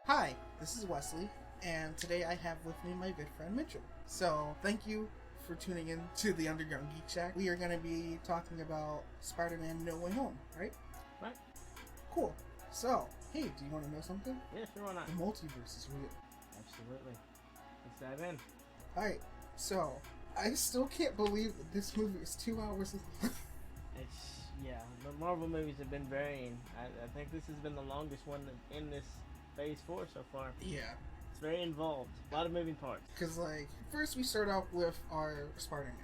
Hi, this is Wesley, and today I have with me my good friend Mitchell. So, thank you for tuning in to the Underground Geek Shack. We are going to be talking about Spider-Man No Way Home, right? Right. Cool. So, hey, do you want to know something? Yeah, sure, why not? The multiverse is real. Absolutely. Let's dive in. Alright, so, I still can't believe that this movie is 2 hours long. Yeah, the Marvel movies have been varying. I think this has been the longest one in this Phase 4 so far. Yeah. It's very involved. A lot of moving parts. Because, first we start off with our Spider-Man,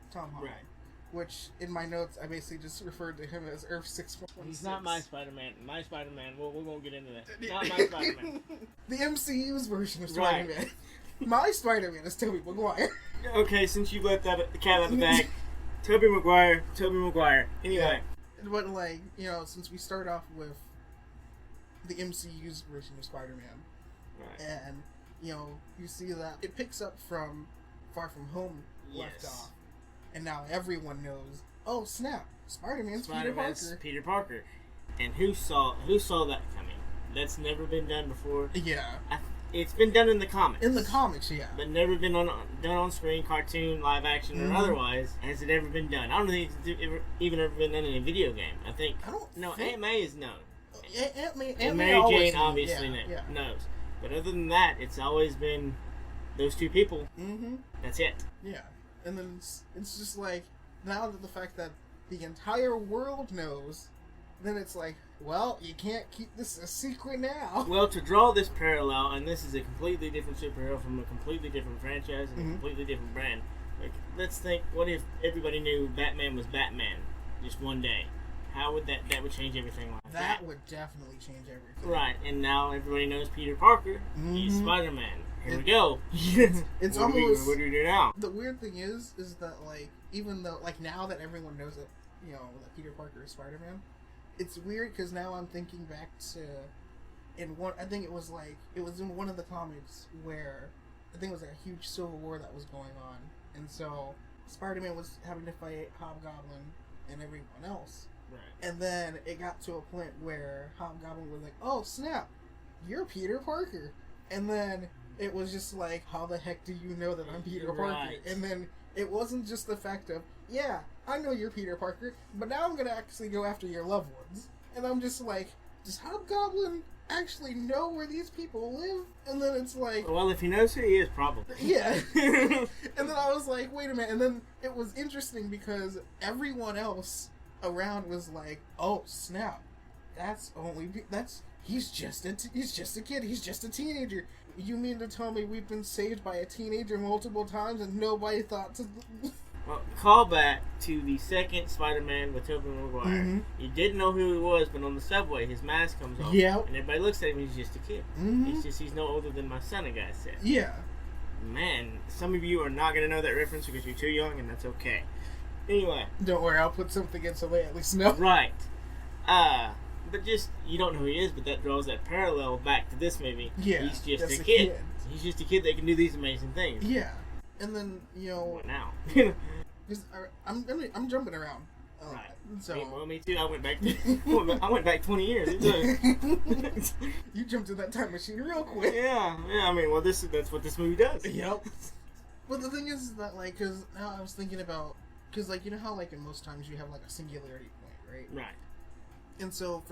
Tom Holland. Right. Which, in my notes, I basically just referred to him as Earth 616. He's not my Spider-Man. My Spider-Man, we're going to get into that. Not my Spider-Man. The MCU's version of Spider-Man. Right. My Spider-Man is Tobey Maguire. Okay, since you let the cat out of the bag, Tobey Maguire. Anyway. Yeah. But, since we start off with the MCU's version of Spider-Man, right. And, you see that it picks up from Far From Home left off. And now everyone knows, oh snap, Spider-Man's Peter Parker. And who saw that coming? That's never been done before. Yeah. It's been done in the comics. In the comics, yeah. But never been done on screen, cartoon, live action, or otherwise. Has it ever been done? I don't think it's even ever been done in a video game. Aunt May is known. And Mary Jane obviously knows. But other than that, it's always been those two people. Mm-hmm. That's it. Yeah. And then it's just like, now that the fact that the entire world knows, then it's like, well, you can't keep this a secret now. Well, to draw this parallel, and this is a completely different superhero from a completely different franchise and a completely different brand. Like, let's think, what if everybody knew Batman was Batman just one day? How would that would change everything like that? That would definitely change everything. Right, and now everybody knows Peter Parker. He's Spider-Man. Here we go. It's almost... What do we do now? The weird thing is that, even though, now that everyone knows that, that Peter Parker is Spider-Man, it's weird because now I'm thinking back to, I think it was in one of the comics where, I think it was a huge civil war that was going on, and so Spider-Man was having to fight Hobgoblin and everyone else. Right. And then it got to a point where Hobgoblin was like, oh snap, you're Peter Parker. And then it was just like, how the heck do you know that I'm Peter Parker? And then it wasn't just the fact of, yeah, I know you're Peter Parker, but now I'm going to actually go after your loved ones. And I'm just like, does Hobgoblin actually know where these people live? And then it's like... Well, if he knows who he is, probably. Yeah. And then I was like, wait a minute. And then it was interesting because everyone else around was like, oh snap, he's just a kid, he's just a teenager. You mean to tell me we've been saved by a teenager multiple times and nobody thought to... Well, call back to the second Spider-Man with Tobey Maguire. You didn't know who he was, but on the subway his mask comes off, and everybody looks at him, he's just a kid. He's no older than my son, a guy said. Yeah. Man, some of you are not going to know that reference because you're too young, and that's okay. Anyway. Don't worry, I'll put something in so they at least know. Right. But just, you don't know who he is, but that draws that parallel back to this movie. Yeah. He's just a kid. He's just a kid that can do these amazing things. Yeah. And then, What now? I'm jumping around. Right. So. Me too. I went back 20 years. You jumped in that time machine real quick. Yeah. I mean, well, that's what this movie does. Yep. But the thing is that, because now I was thinking about, because, you know how, in most times you have, a singularity point, right? Right. And so,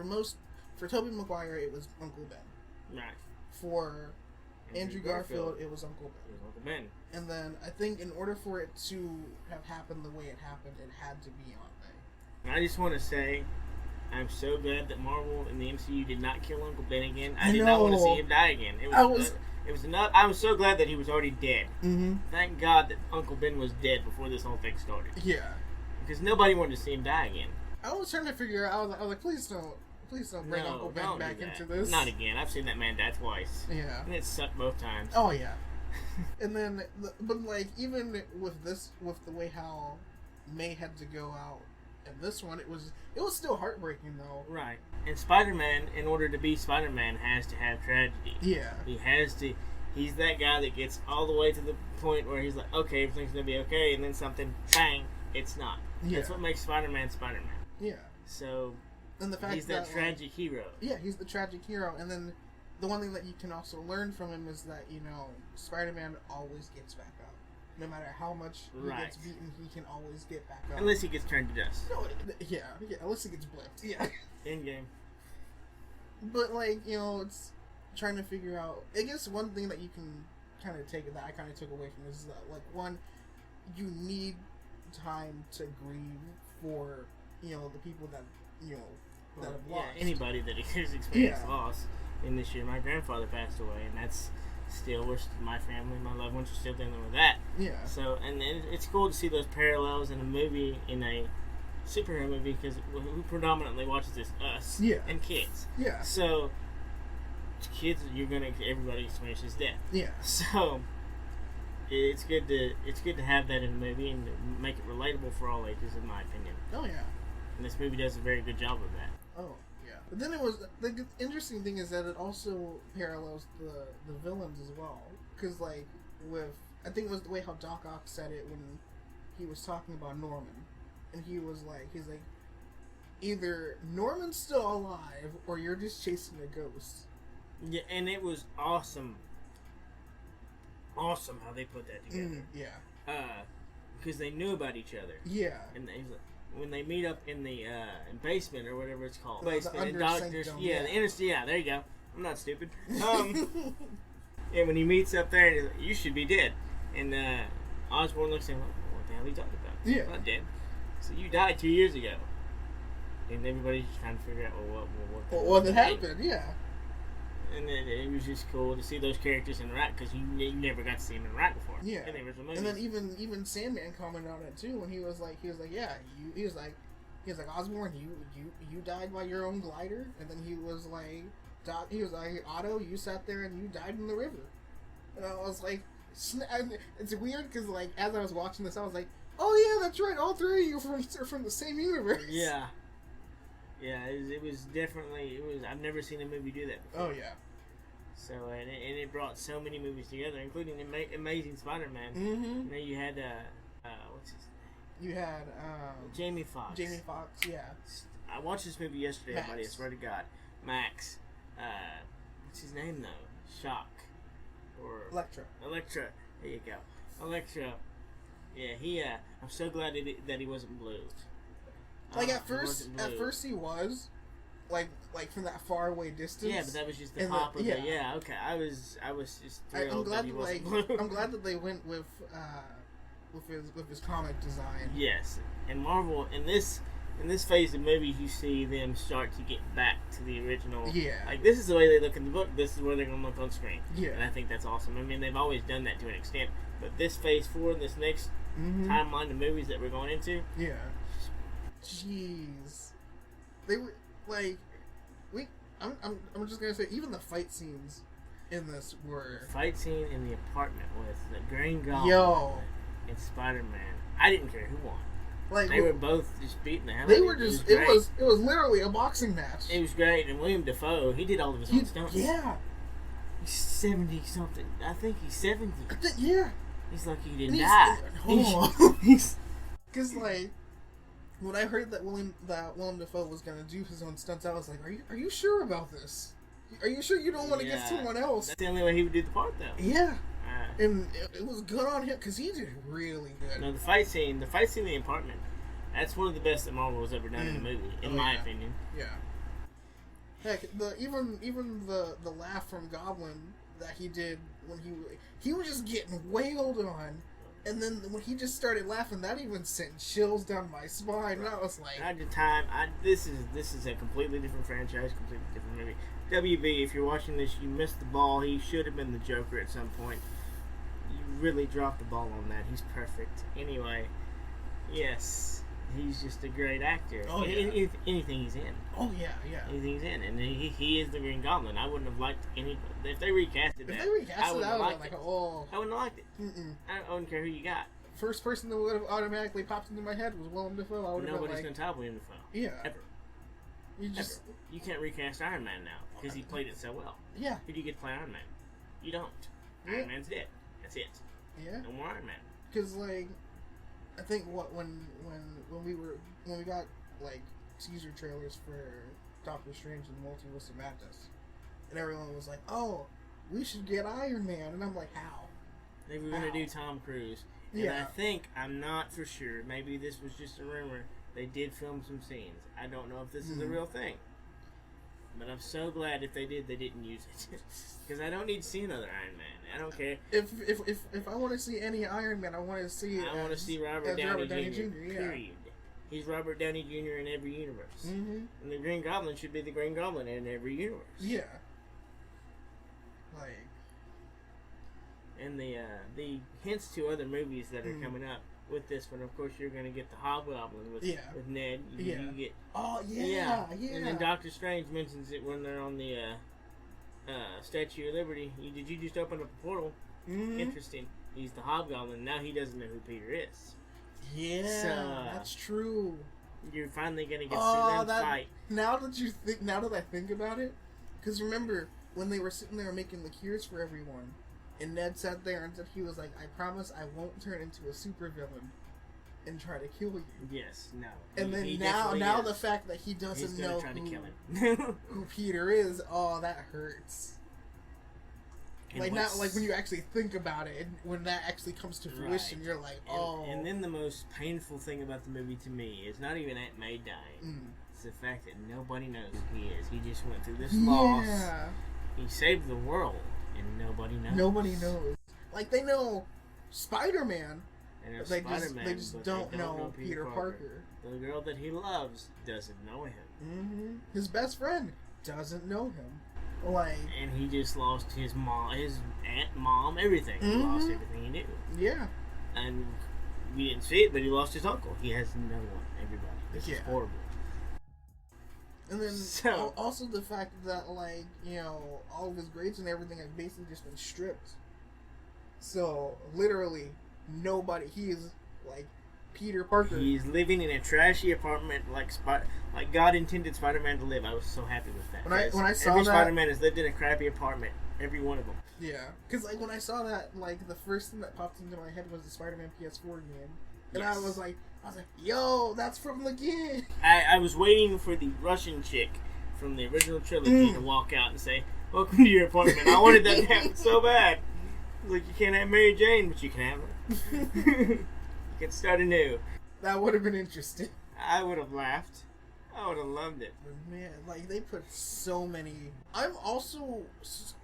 for Tobey Maguire, it was Uncle Ben. Right. For Andrew Garfield, it was Uncle Ben. It was Uncle Ben. And then, I think in order for it to have happened the way it happened, it had to be Aunt May. And I just want to say, I'm so glad that Marvel and the MCU did not kill Uncle Ben again. I did not want to see him die again. I was so glad that he was already dead. Thank God that Uncle Ben was dead before this whole thing started. Yeah. Because nobody wanted to see him die again. I was trying to figure out, I was like, please don't bring Uncle Ben back into this. Not again. I've seen that man die twice. Yeah. And it sucked both times. Oh, yeah. And then, even with the way how May had to go out in this one, it was still heartbreaking, though. Right. And Spider-Man, in order to be Spider-Man, has to have tragedy. Yeah. He's that guy that gets all the way to the point where he's like, okay, everything's going to be okay, and then something, bang, it's not. Yeah. That's what makes Spider-Man Spider-Man. Yeah. So, and the fact he's that tragic hero. Yeah, he's the tragic hero, and then the one thing that you can also learn from him is that, you know, Spider-Man always gets back up. No matter how much he gets beaten, he can always get back up. Unless he gets turned to dust. No, yeah, unless he gets blipped. Yeah. In game. But, like, you know, it's trying to figure out... I guess one thing that you can kind of take, that I kind of took away from this is that, like, one, you need time to grieve for, you know, the people that, you know, that have lost. Yeah, anybody that has experienced loss. In this year, my grandfather passed away, and that's still, my family, my loved ones are still dealing with that. Yeah. So, and it's cool to see those parallels in a movie, in a superhero movie, because who predominantly watches this? Us. Yeah. And kids. Yeah. So, kids, everybody experiences death. Yeah. So, it's good to have that in a movie and make it relatable for all ages, in my opinion. Oh yeah. And this movie does a very good job of that. Oh. But then the interesting thing is that it also parallels the villains as well. Because, like, I think it was the way how Doc Ock said it when he was talking about Norman. And he's like, either Norman's still alive or you're just chasing a ghost. Yeah, and it was awesome. Awesome how they put that together. Yeah. Because they knew about each other. Yeah. And when they meet up in the basement or whatever it's called, basement, and doctors, yeah, there you go. I'm not stupid. And when he meets up there, and he's like, you should be dead. And Osborn looks at him like, what the hell are you talking about? Yeah, I'm not dead. So you died 2 years ago. And everybody's just trying to figure out what happened. Yeah. And then it was just cool to see those characters interact because you never got to see them interact before. Yeah. In the original movies. And then even Sandman commented on it too when he was like, yeah, he was like Osborn, you died by your own glider, and then he was like, Otto, you sat there and you died in the river. And I was like, it's weird because like as I was watching this, I was like, oh yeah, that's right, all three of you are from the same universe. Yeah. Yeah, it was definitely. I've never seen a movie do that before. Oh yeah. So and it brought so many movies together, including Amazing Spider-Man. Mm-hmm. And then you had what's his name? You had Jamie Foxx. Jamie Foxx, yeah. I watched this movie yesterday, Max. buddy. I swear to God, Max. What's his name though? Shock or Electra. There you go, Electra. Yeah, he. I'm so glad that he wasn't blue. Like at first he was, like from that far away distance. Yeah, but that was just the pop of the. Yeah, okay. I was just thrilled. I'm glad that he wasn't blue. I'm glad that they went with his comic design. Yes, and Marvel in this phase of movies, you see them start to get back to the original. Yeah. Like this is the way they look in the book. This is where they're gonna look on screen. Yeah. And I think that's awesome. I mean, they've always done that to an extent, but this phase 4, this next timeline of movies that we're going into. Yeah. Jeez, they were like, I'm just gonna say, even the fight scenes in this were fight scene in the apartment with the Green Goblin and Spider-Man. I didn't care who won. Like they were both just beating the hell. They were just. It was literally a boxing match. It was great, and William Dafoe, he did all of his own stunts. Yeah, he's 70 something. I think he's 70. Yeah, he's lucky he didn't die. Because like. When I heard that William Dafoe was gonna do his own stunts, I was like, "Are you sure about this? Are you sure you don't want to get someone else?" That's the only way he would do the part, though. Yeah, and it was good on him because he did really good. No, the fight scene in the apartment, that's one of the best that Marvel has ever done in a movie, in my opinion. Yeah. Heck, even the laugh from Goblin that he did when he was just getting wailed on. And then when he just started laughing, that even sent chills down my spine. And I was like, at the time, this is a completely different franchise, completely different movie. WB, if you're watching this, you missed the ball. He should have been the Joker at some point. You really dropped the ball on that. He's perfect. Anyway, yes, he's just a great actor. Oh, yeah. Anything he's in. Oh yeah. Anything he's in, and he is the Green Goblin. I wouldn't have liked any. If they recasted that, I wouldn't have liked it. I wouldn't have liked it. I wouldn't care who you got. First person that would have automatically popped into my head was Willem Dafoe. Nobody's gonna top Willem Dafoe. Yeah. Ever. You can't recast Iron Man now because he played it so well. Yeah. Who do you get to play Iron Man? You don't. Yeah. Iron Man's dead. That's it. Yeah. No more Iron Man. Because like, I think when we got like teaser trailers for Doctor Strange and the Multiverse of Madness, and everyone was like, "Oh, we should get Iron Man," and I'm like, "How?" They were gonna do Tom Cruise, and I think, I'm not for sure. Maybe this was just a rumor. They did film some scenes. I don't know if this is a real thing, but I'm so glad if they did, they didn't use it, because I don't need to see another Iron Man. I don't care. If I want to see any Iron Man, I want to see. I want to see Robert Downey Jr. Yeah. Period. He's Robert Downey Jr. in every universe, and the Green Goblin should be the Green Goblin in every universe. Yeah. Like. And the hints to other movies that are coming up with this one, of course, you're going to get the Hobgoblin with Ned. You get, And then Doctor Strange mentions it when they're on the Statue of Liberty. Did you just open up a portal? Interesting. He's the Hobgoblin. Now he doesn't know who Peter is. Yeah, so, that's true. You're finally going to get to see them fight. Now that I think about it, because remember when they were sitting there making the cures for everyone, and Ned sat there and he was like, "I promise I won't turn into a supervillain and try to kill you." Yes, no. And then now the fact that he doesn't know who Peter is, that hurts. And not like when you actually think about it, and when that actually comes to fruition, you're like, oh. And then the most painful thing about the movie to me is not even Aunt May dying. It's the fact that nobody knows who he is. He just went through this loss. He saved the world. And nobody knows. Like, they know Spider-Man. They just don't know Peter Parker. The girl that he loves doesn't know him. His best friend doesn't know him. Like, and he just lost his mom, his aunt, mom, everything. He lost everything he knew. Yeah. And we didn't see it, but he lost his uncle. He has no one. Everybody. This is horrible. And then also the fact that, like, you know, all of his grades and everything have basically just been stripped. So literally nobody. He is like Peter Parker. He's living in a trashy apartment like God intended Spider-Man to live. I was so happy with that. When I saw every that, Spider-Man has lived in a crappy apartment. Every one of them. Yeah, because like when I saw that, like the first thing that popped into my head was the Spider-Man PS4 game, and I was like, yo, that's from the game. I was waiting for the Russian chick from the original trilogy to walk out and say, "Welcome to your apartment." I wanted that to happen so bad. Like, you can't have Mary Jane, but you can have her. You can start anew. That would have been interesting. I would have laughed. I would have loved it. Man, like, they put so many. I'm also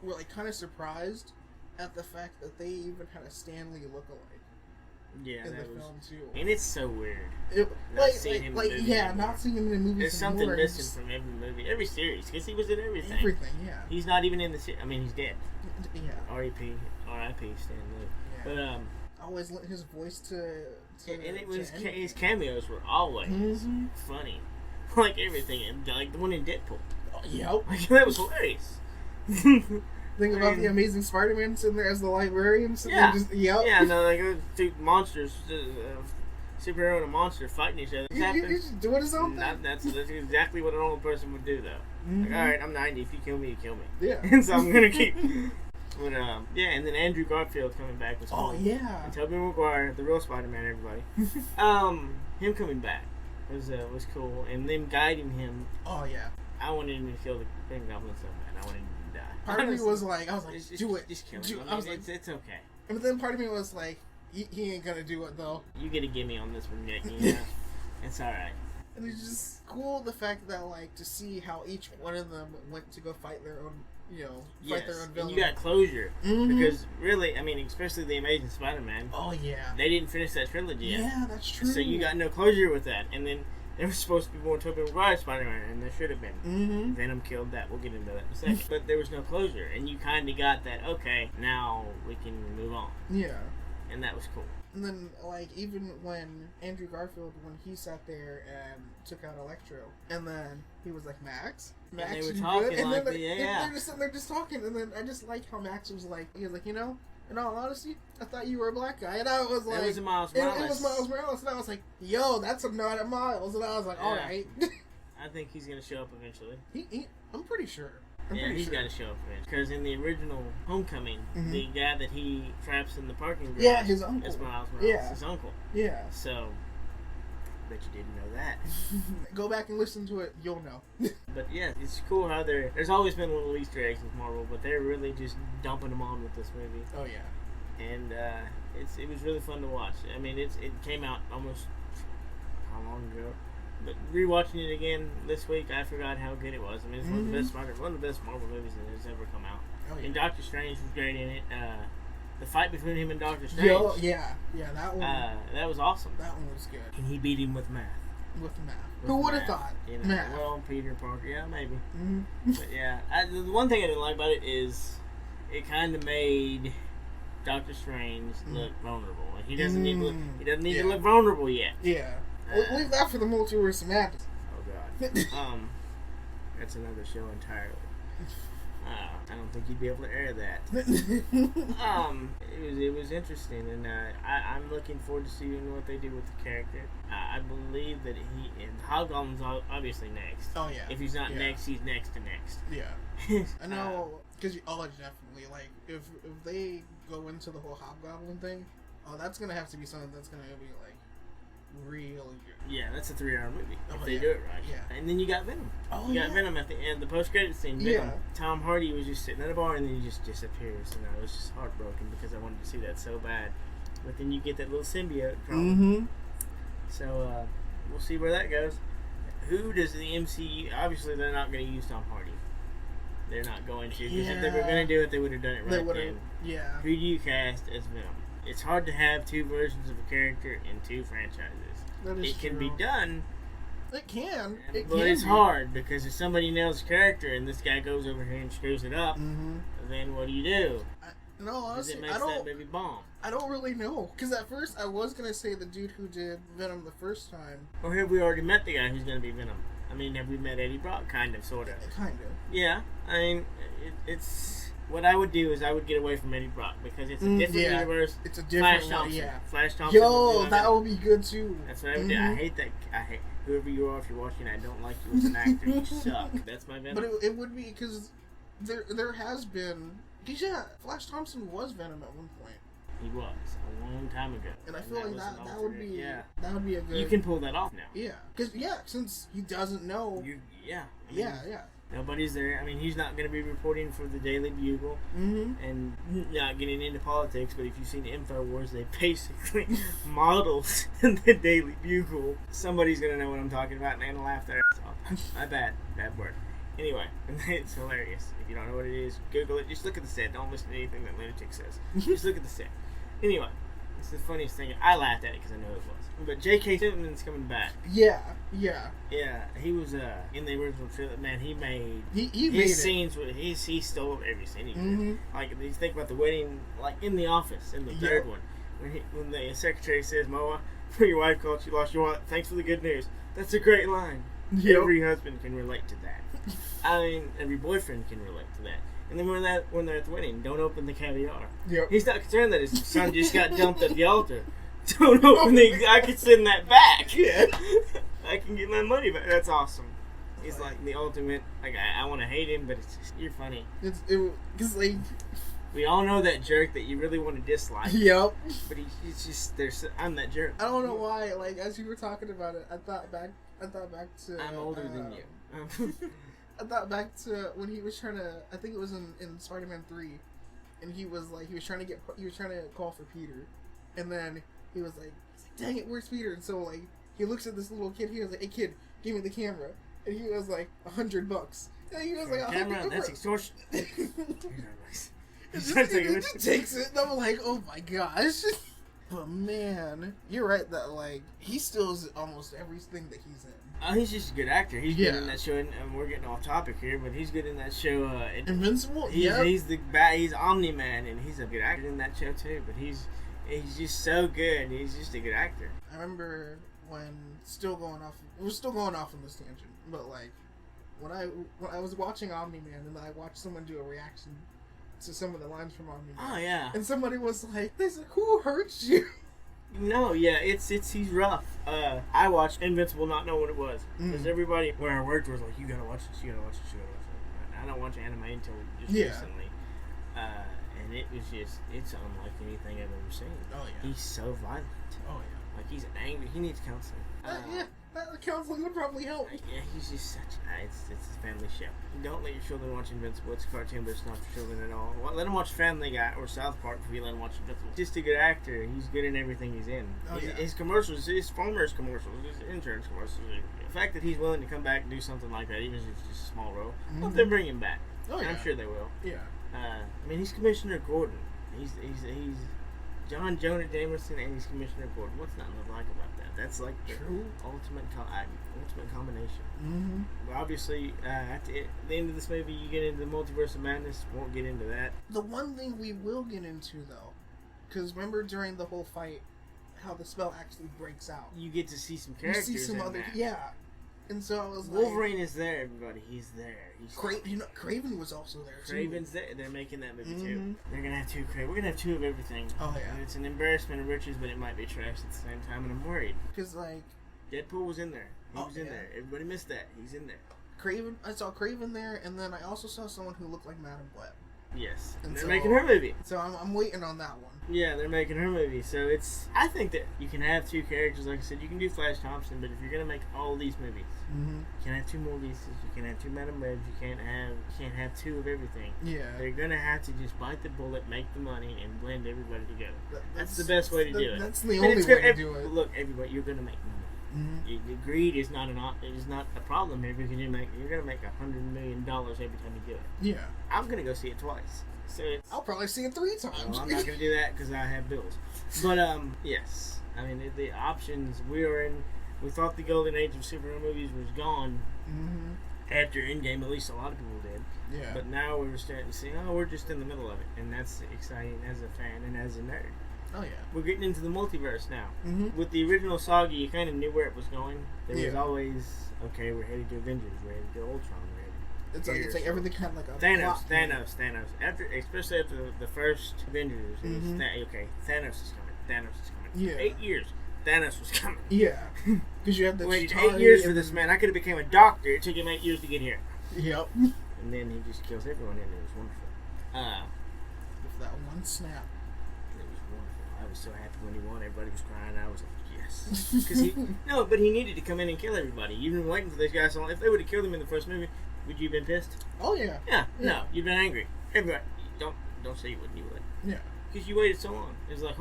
like kind of surprised at the fact that they even had a Stan Lee lookalike. Yeah, in the film too, and it's so weird. Not seeing him in the movies. There's something missing from every movie, every series, because he was in everything. Everything, yeah. He's not even in the series. I mean, he's dead. Yeah. R.I.P. Stan Lee. Yeah. But I always lent his voice to and it was his cameos were always funny, like everything, and like the one in Deadpool. Yep, like, that was hilarious. Think about the Amazing Spider-Man sitting there as the librarian. Yeah, like two monsters, superhero and a monster fighting each other. You're just doing his own thing. That's exactly what a normal person would do, though. Like, all right, I'm 90. If you kill me, you kill me. Yeah. And so I'm gonna keep. But and then Andrew Garfield coming back was cool. Oh yeah. And Tobey Maguire, the real Spider-Man, everybody. Him coming back was cool, and them guiding him. Oh yeah. I wanted him to kill the Green Goblin so bad. I wanted him to die. Part of me was like, do it. Just kill him. I was like, it's okay. And then part of me was like, he ain't gonna do it though. You get a gimme on this one, Nick. You know? It's alright. And it's just cool the fact that, like, to see how each one of them went to go fight their own, fight their own villain. And you got closure. Because, really, I mean, especially the Amazing Spider-Man. Oh, yeah. They didn't finish that trilogy yet. Yeah, that's true. So you got no closure with that. And then there was supposed to be more Tobey Maguire Spider-Man, and there should have been. Venom killed that. We'll get into that in a second. But there was no closure. And you kind of got that, okay, now we can move on. Yeah. And that was cool. And then, like, even when Andrew Garfield, when he sat there and took out Electro, and then he was like, Max, and they were talking and like, they're just sitting there just talking, and then I just like how Max was like, he was like, in all honesty, I thought you were a black guy, and I was like, it was Miles Morales. It was Miles Morales, and I was like, yo, that's a nod at Miles, and I was like, all right. I think he's gonna show up eventually. I'm pretty sure. He's got to show up for it. Because in the original Homecoming, the guy that he traps in the parking garage, his uncle. is Miles Morales, his uncle. Yeah. So bet you didn't know that. Go back and listen to it, you'll know. But yeah, it's cool how there's always been little Easter eggs with Marvel, but they're really just dumping them on with this movie. Oh yeah. And it was really fun to watch. I mean, it came out almost how long ago? But rewatching it again this week, I forgot how good it was. I mean, it's one of the best Marvel movies that has ever come out. Oh, yeah. And Doctor Strange was great in it. The fight between him and Doctor Strange. Yeah, that one. That was awesome. That one was good. And he beat him with math. Who would have thought? You know, math. Well, Peter Parker, yeah, maybe. Mm-hmm. But yeah, the one thing I didn't like about it is it kind of made Doctor Strange look vulnerable. Like, he doesn't need to look vulnerable yet. Yeah. Leave that for the Multiverse of Madness. Oh God. That's another show entirely. I don't think you'd be able to air that. It was interesting, and I'm looking forward to seeing what they do with the character. I believe that Hobgoblin's obviously next. Oh yeah. If he's not next, he's next to next. Yeah. I know, because definitely if they go into the whole Hobgoblin thing, that's gonna have to be something that's gonna be like really good. Yeah, that's a 3-hour movie if they yeah. do it right. Yeah. And then you got Venom. You got Venom at the end, the post-credits scene. Venom. Yeah. Tom Hardy was just sitting at a bar and then he just disappears, and I was just heartbroken because I wanted to see that so bad. But then you get that little symbiote from him. So we'll see where that goes. Who does the MCU? Obviously, they're not going to use Tom Hardy. They're not going to, because if they were going to do it, they would have done it right then. Yeah. Who do you cast as Venom? It's hard to have two versions of a character in two franchises. That is it can true. be done. It can. But it's hard, because if somebody nails a character and this guy goes over here and screws it up, then what do you do? No, honestly, it makes that movie bomb. I don't really know. Because at first I was going to say the dude who did Venom the first time. Or have we already met the guy who's going to be Venom? I mean, have we met Eddie Brock? Kind of, sort of. Kind of. Yeah. I mean, it's... What I would do is I would get away from Eddie Brock, because it's a different universe. It's a different Flash Thompson. Yeah. Flash Thompson. Yo, that would be good too. That's what I would do. I hate that. I hate whoever you are. If you're watching, I don't like you as an actor. You suck. That's my Venom. But it would be, because there has been... Yeah, Flash Thompson was Venom at one point. He was a long time ago. And I feel like that would be that would be a good... You can pull that off now. Yeah, because since he doesn't know. I mean, nobody's there. I mean, he's not going to be reporting for the Daily Bugle and not getting into politics. But if you've seen InfoWars, they basically models the Daily Bugle. Somebody's going to know what I'm talking about, and they're going to laugh their ass off. My bad word. Anyway, it's hilarious. If you don't know what it is, Google it. Just look at the set. Don't listen to anything that Lunatic says. Just look at the set. Anyway, it's the funniest thing. I laughed at it because I know it was. But J.K. Simmons coming back. Yeah. He was in the original trailer. Man, he made his made scenes with he stole every scene he did. Like, you think about the wedding, like in The Office, in the third one, when the secretary says, "Moa, when your wife called, she lost your wallet. Thanks for the good news." That's a great line. Yep. Every husband can relate to that. I mean, every boyfriend can relate to that. And then when they're at the wedding, don't open the caviar. Yep. He's not concerned that his son just got dumped at the altar. Don't open I can send that back. Yeah. I can get my money back. That's awesome. He's like the ultimate. Like, I want to hate him, but it's just, you're funny. Because like, we all know that jerk that you really want to dislike. Yep. But he's just I'm that jerk. I don't know why. Like, as you were talking about it, I thought back to. I'm older than you. I thought back to when he was trying to. I think it was in Spider-Man 3, and he was trying to call for Peter, and then he was like, "Dang it, where's Peter?" And so like he looks at this little kid. He was like, "Hey kid, give me the camera," and he was like $100. And he was like, "Camera, that's extortion." He just takes it, and I'm like, "Oh my gosh." But man, you're right that like he steals almost everything that he's in. He's just a good actor. He's good in that show, and we're getting off topic here, but he's good in that show. Invincible. He's Omni-Man, and he's a good actor in that show too. But he's just so good. He's just a good actor. I remember when we're still going off on this tangent, but like when I was watching Omni-Man, and I watched someone do a reaction to some of the lines from Omni-Man. Oh yeah. And somebody was like, "Who hurt you?" No, yeah, he's rough. I watched Invincible not knowing what it was. Because everybody where I worked was like, you gotta watch this. I don't watch anime until just recently. And it was it's unlike anything I've ever seen. Oh yeah. He's so violent. Oh yeah. Like, he's angry. He needs counseling. Yeah, that counseling would probably help. Yeah, he's just such... it's a family show. Don't let your children watch Invincible. It's a cartoon, but it's not for children at all. Let them watch Family Guy or South Park before you let them watch Invincible. Just a good actor. He's good in everything he's in. His commercials, his farmer's commercials, his insurance commercials. The fact that he's willing to come back and do something like that, even if it's just a small role, well, they'll bring him back. Oh, yeah. I'm sure they will. Yeah. I mean, he's Commissioner Gordon. He's John Jonah Jameson, and he's Commissioner Gordon. What's not to like about that? That's like the ultimate combination. Mm-hmm. But obviously, at the end of this movie, you get into the Multiverse of Madness. Won't get into that. The one thing we will get into, though, because remember during the whole fight, how the spell actually breaks out. You get to see some characters. You see some other, yeah. And so I was Wolverine is there, everybody. He's there. Craven was also there too. Craven's there. They're making that movie too. They're gonna have two Craven. We're gonna have two of everything. Oh yeah. And it's an embarrassment of riches, but it might be trash at the same time, and I'm worried. Because like, Deadpool was in there. He was in there. Everybody missed that. He's in there. Craven. I saw Craven there, and then I also saw someone who looked like Madam Web. Yes. And they're making her movie. So I'm waiting on that one. Yeah, they're making her movie. So I think that you can have two characters. Like I said, you can do Flash Thompson, but if you're going to make all these movies, you can have two movies. You can have two Madam Webs. You can't have two of everything. Yeah. They're going to have to just bite the bullet, make the money, and blend everybody together. That's the best way to do it. That's the only way to do it. Look, everybody, you're going to make money. Greed is not a problem here because you're going to make $100 million every time you do it. Yeah. I'm going to go see it twice. So I'll probably see it 3 times. Well, I'm not going to do that because I have bills. But, yes. I mean, the options we are in, we thought the golden age of superhero movies was gone after Endgame. At least a lot of people did. Yeah. But now we're starting to see, we're just in the middle of it. And that's exciting as a fan and as a nerd. Oh, yeah. We're getting into the multiverse now. With the original saga, you kind of knew where it was going. There was always, okay, we're headed to Avengers, we're headed to Ultron, It's like everything kind of like a Thanos. Especially after the first Avengers, okay, Thanos is coming. Yeah. 8 years, Thanos was coming. Yeah. Because you have the waited 8 years for this man. I could have became a doctor. It took him 8 years to get here. Yep. And then he just kills everyone, and it was wonderful. With that one snap. It was wonderful. I was so happy when he won. Everybody was crying. I was like, yes. But he needed to come in and kill everybody. You've been waiting for these guys so long. If they would have killed him in the first movie, would you have been pissed? Oh, yeah. Yeah. No, you've been angry. Everybody, don't say you wouldn't. You would. Yeah. Because you waited so long. It's like,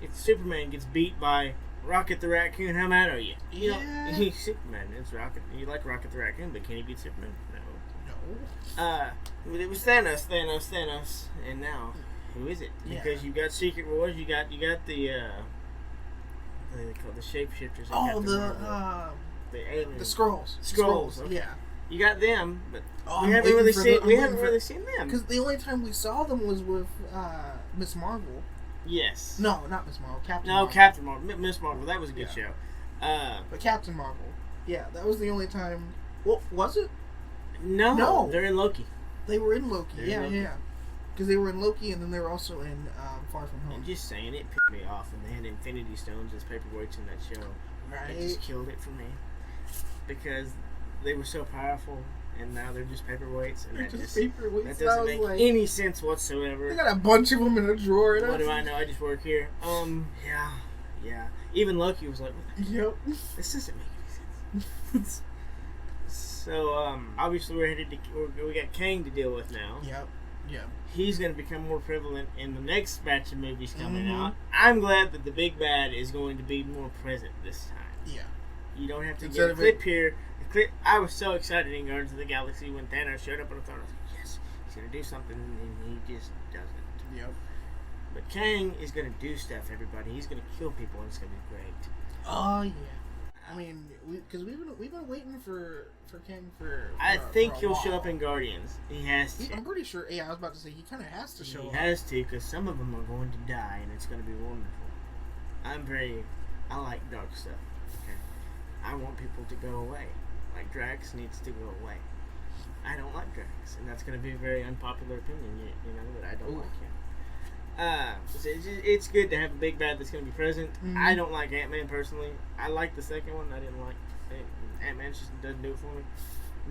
if Superman gets beat by Rocket the Raccoon, how mad are you? He's Superman. It's Rocket. You like Rocket the Raccoon, but can he beat Superman? No. It was Thanos, and now who is it? Because you got Secret Wars. You got the what do they call the shapeshifters? Oh, the aliens. The Skrulls. Skrulls. Okay. Yeah. You got them, but we haven't really seen them. Because the only time we saw them was with Miss Marvel. Yes. No, not Miss Marvel. Captain Marvel. Miss Marvel. That was a good show. But Captain Marvel. Yeah, that was the only time. Well, was it? No. They're in Loki. They were in Loki. Yeah. Because they were in Loki, and then they were also in Far From Home. I'm just saying, it pissed me off, and they had Infinity Stones as paperweights in that show. Right. It just killed it for me. Because they were so powerful, and now they're just paperweights. And that doesn't make any sense whatsoever. They got a bunch of them in a drawer. What do I know? I just work here. Yeah. Even Loki was like, yep. This doesn't make any sense. So, obviously we got Kang to deal with now. Yep. He's going to become more prevalent in the next batch of movies coming out. I'm glad that the big bad is going to be more present this time. Yeah. You don't have to get a clip here. I was so excited in Guardians of the Galaxy when Thanos showed up on the throne. I was like, yes, he's going to do something, and he just doesn't. Yep. But Kang is going to do stuff, everybody. He's going to kill people, and it's going to be great. Oh, yeah. I mean, because we've been waiting for Kang for I think he'll show up in Guardians. He has to. I'm pretty sure. Yeah, I was about to say he kind of has to show up. He has to, because some of them are going to die, and it's going to be wonderful. I like dark stuff. Okay, I want people to go away. Like Drax needs to go away. I don't like Drax, and that's going to be a very unpopular opinion, you know, but I don't like him. It's good to have a big bad that's going to be present. I don't like Ant-Man personally. I like the second one. I didn't like Ant-Man. Just doesn't do it for me.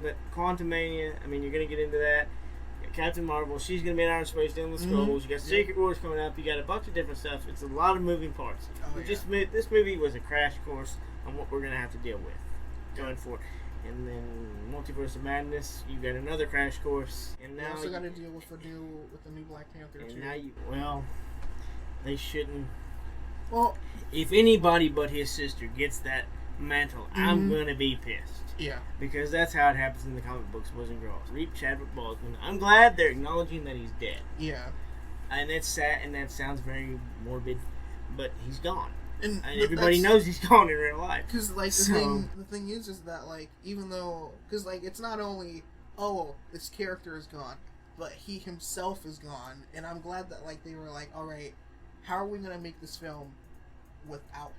But Quantumania, I mean, you're going to get into that. Captain Marvel, she's gonna be in outer space dealing with Skrulls. You got Secret Wars coming up. You got a bunch of different stuff. It's a lot of moving parts. This movie was a crash course on what we're gonna have to deal with going forward. And then Multiverse of Madness, you got another crash course. And now you also got to deal with the new Black Panther too. Now they shouldn't. Well, if anybody but his sister gets that mantle, I'm gonna be pissed. Yeah. Because that's how it happens in the comic books, boys and girls. Reap Chadwick Boseman. I'm glad they're acknowledging that he's dead. Yeah. And that's sad, and that sounds very morbid, but he's gone. And everybody knows he's gone in real life. Because, like, the thing is that, like, even though... Because, like, it's not only, this character is gone, but he himself is gone. And I'm glad that, like, they were like, alright, how are we going to make this film without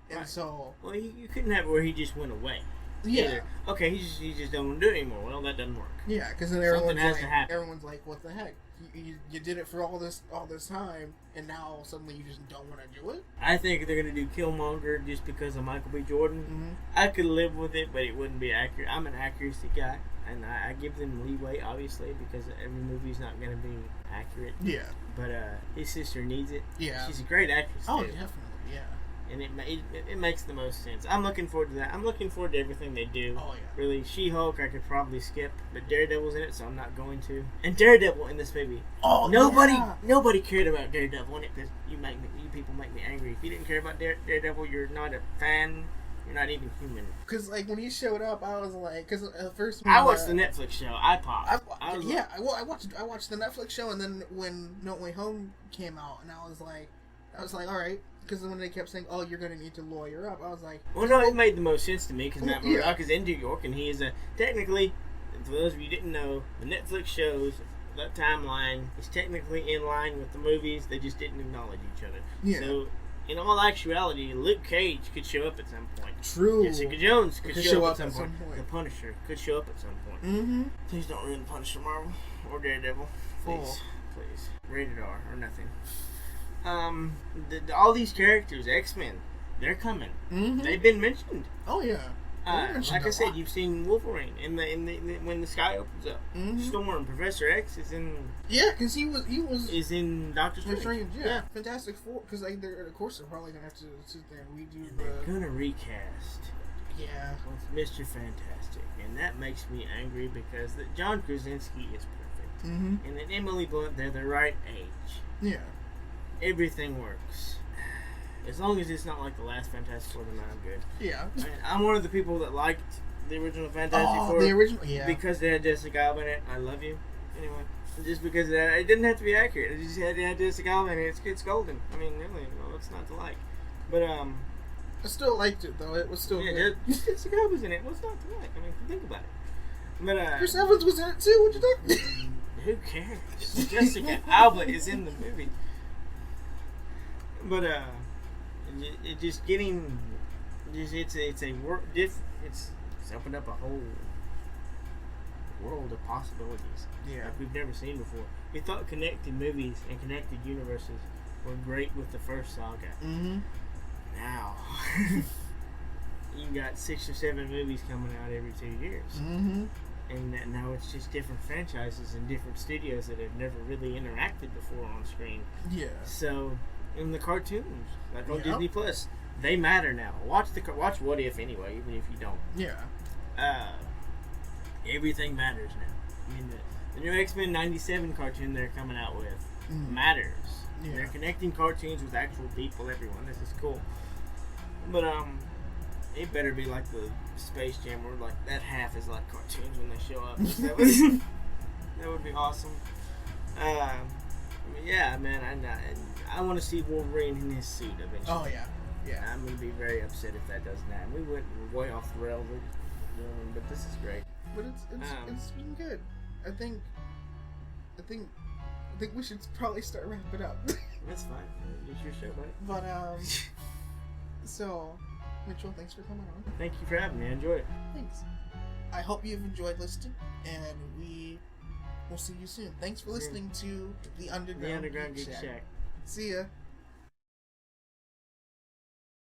him? And so... Well, you couldn't have it where he just went away. Yeah. Either. Okay, he just don't want to do it anymore. Well, that doesn't work. Yeah, because then everyone's like, what the heck? You did it for all this time, and now suddenly you just don't want to do it? I think they're going to do Killmonger just because of Michael B. Jordan. Mm-hmm. I could live with it, but it wouldn't be accurate. I'm an accuracy guy, and I give them leeway, obviously, because every movie's not going to be accurate. Yeah. But his sister needs it. Yeah. She's a great actress, too. Oh, definitely, yeah. And it makes the most sense. I'm looking forward to that. I'm looking forward to everything they do. Oh, yeah. Really, She-Hulk I could probably skip, but Daredevil's in it, so I'm not going to. And Daredevil in this movie. Oh, Nobody cared about Daredevil in it, because you people make me angry. If you didn't care about Daredevil, you're not a fan. You're not even human. Because, like, when he showed up, I was like... Because at first... I watched the Netflix show. I popped. I watched the Netflix show, and then when No Way Home came out, and I was like, alright. Because when they kept saying, "Oh, you're going to need to lawyer up," I was like, "Well, no, it made the most sense to me because Matt Murdock is in New York, and he is technically, for those of you who didn't know, the Netflix shows that timeline is technically in line with the movies. They just didn't acknowledge each other. Yeah. So, in all actuality, Luke Cage could show up at some point. True. Jessica Jones could show up at some point. The Punisher could show up at some point. Mm-hmm. Please don't ruin the Punisher, Marvel or Daredevil. Please, please. Rated R or nothing. All these characters, X-Men, they're coming. Mm-hmm. They've been mentioned. Oh yeah. Like I said, you've seen Wolverine in the when the sky opens up. Mm-hmm. Storm, Professor X is in. Yeah, because he is in Doctor Strange. Yeah. Fantastic Four. Because like of course they're probably gonna have to sit there and redo. They're gonna recast. Yeah. With Mr. Fantastic, and that makes me angry because John Krasinski is perfect, mm-hmm. and then Emily Blunt, they're the right age. Yeah. Everything works. As long as it's not like the last Fantastic Four, then I'm good. Yeah. I'm one of the people that liked the original Fantastic Four. The original, yeah. Because they had Jessica Alba in it. I love you. Anyway, just because of that, it didn't have to be accurate. It just had Jessica Alba in it. It's golden. I mean, really, what's not to like? But I still liked it though. It was still good. Jessica Alba's in it. What's not to like? I mean, think about it. But Chris Evans was in it too. What you think? Who cares? Jessica Alba is in the movie. But it just getting it's a work it's opened up a whole world of possibilities like we've never seen before. We thought connected movies and connected universes were great with the first saga. Mm-hmm. Now you got 6 or 7 movies coming out every 2 years. Mm-hmm. And now it's just different franchises and different studios that have never really interacted before on screen. Yeah. So. In the cartoons, like on Disney Plus, they matter now. Watch What If anyway, even if you don't. Yeah. Everything matters now. I mean, the new X-Men '97 cartoon they're coming out with matters. Yeah. They're connecting cartoons with actual people. Everyone, this is cool. But it better be like the Space Jam, where like that half is like cartoons when they show up. That would be awesome. Yeah, man, I want to see Wolverine in his suit eventually. Oh, yeah. I'm going to be very upset if that doesn't happen. We went way off the rails, but this is great. But it's been good. I think we should probably start wrapping up. That's fine. It's your show, buddy. But, so, Mitchell, thanks for coming on. Thank you for having me. I enjoyed it. Thanks. I hope you've enjoyed listening, and we'll see you soon. Thanks for listening to The Underground Geek Shack. See ya.